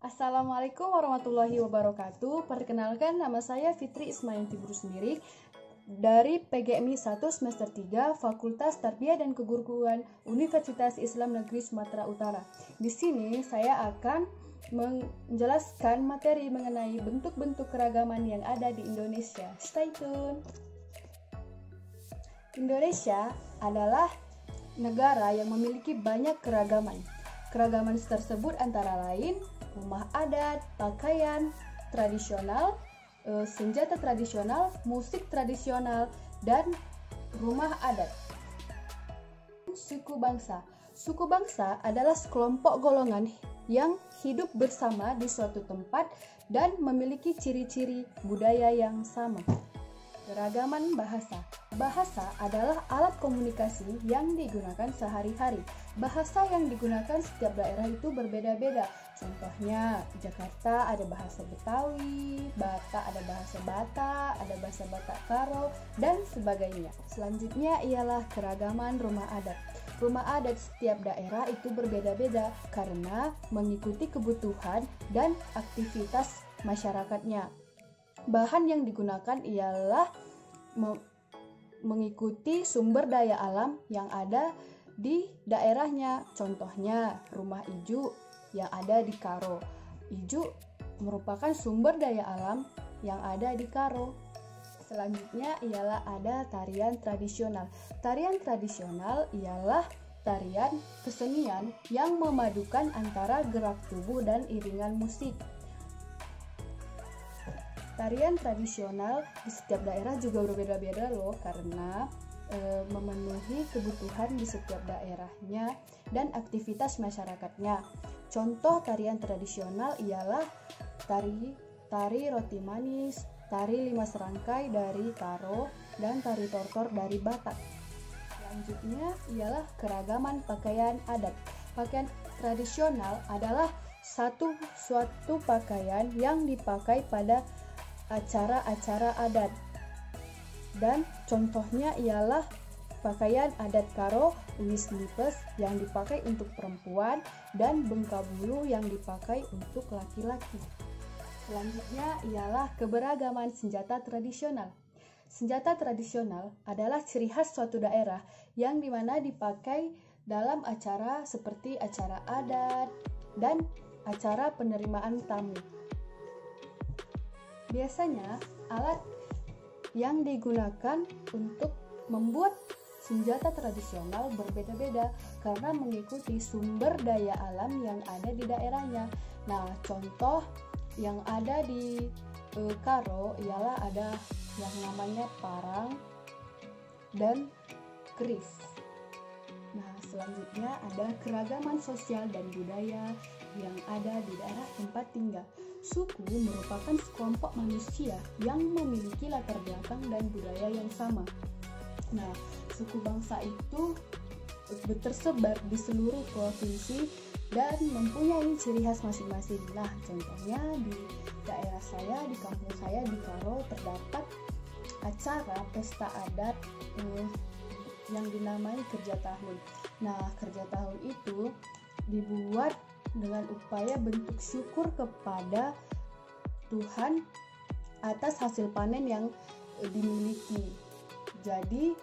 Assalamualaikum warahmatullahi wabarakatuh. Perkenalkan, nama saya Fitri Ismail Tibrus sendiri dari PGMI 1 semester 3 Fakultas Tarbiyah dan Keguruan Universitas Islam Negeri Sumatera Utara. Di sini saya akan menjelaskan materi mengenai bentuk-bentuk keragaman yang ada di Indonesia. Stay tune. Indonesia adalah negara yang memiliki banyak keragaman. Keragaman tersebut antara lain rumah adat, pakaian tradisional, senjata tradisional, musik tradisional, dan rumah adat. Suku bangsa. Suku bangsa adalah sekelompok golongan yang hidup bersama di suatu tempat dan memiliki ciri-ciri budaya yang sama. Keragaman bahasa. Bahasa adalah alat komunikasi yang digunakan sehari-hari. Bahasa yang digunakan setiap daerah itu berbeda-beda. Contohnya, Jakarta ada bahasa Betawi, Batak ada bahasa Batak, ada bahasa Batak Karo, dan sebagainya. Selanjutnya ialah keragaman rumah adat. Rumah adat setiap daerah itu berbeda-beda karena mengikuti kebutuhan dan aktivitas masyarakatnya. Bahan yang digunakan ialah mengikuti sumber daya alam yang ada di daerahnya. Contohnya rumah ijuk yang ada di Karo. Ijuk merupakan sumber daya alam yang ada di Karo. Selanjutnya ialah ada tarian tradisional. Tarian tradisional ialah tarian kesenian yang memadukan antara gerak tubuh dan iringan musik. Tarian tradisional di setiap daerah juga berbeda-beda loh karena memenuhi kebutuhan di setiap daerahnya dan aktivitas masyarakatnya. Contoh tarian tradisional ialah tari roti manis, tari 5 serangkai dari Karo, dan tari tortor dari Batak. Selanjutnya ialah keragaman pakaian adat. Pakaian tradisional adalah suatu pakaian yang dipakai pada acara-acara adat, dan contohnya ialah pakaian adat Karo, uis lipes yang dipakai untuk perempuan, dan bengkabulu yang dipakai untuk laki-laki. Selanjutnya ialah keberagaman senjata tradisional. Senjata tradisional adalah ciri khas suatu daerah yang dimana dipakai dalam acara seperti acara adat dan acara penerimaan tamu. Biasanya alat yang digunakan untuk membuat senjata tradisional berbeda-beda karena mengikuti sumber daya alam yang ada di daerahnya. Nah, contoh yang ada di Karo ialah ada yang namanya parang dan keris. Nah, selanjutnya ada keragaman sosial dan budaya yang ada di daerah tempat tinggal. Suku merupakan sekelompok manusia yang memiliki latar belakang dan budaya yang sama. Nah, suku bangsa itu tersebar di seluruh provinsi dan mempunyai ciri khas masing-masing. Nah, contohnya di daerah saya, di kampung saya di Karo terdapat acara pesta adat yang dinamai kerja tahun. Nah, kerja tahun itu dibuat dengan upaya bentuk syukur kepada Tuhan atas hasil panen yang dimiliki. Jadi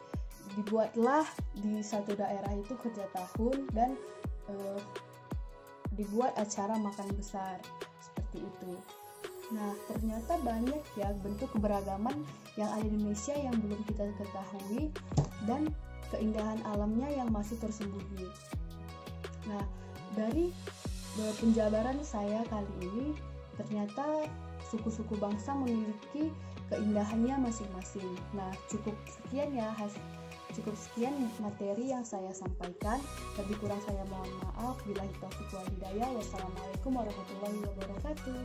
dibuatlah di satu daerah itu kerja tahun dan dibuat acara makan besar seperti itu. Nah, ternyata banyak ya bentuk keberagaman yang ada di Indonesia yang belum kita ketahui dan keindahan alamnya yang masih tersembunyi. Nah, dari penjabaran saya kali ini, ternyata suku-suku bangsa memiliki keindahannya masing-masing. Nah, cukup sekian materi yang saya sampaikan. Lebih kurang saya mohon maaf. Billahi taufiq wal hidayah. Wassalamualaikum warahmatullahi wabarakatuh.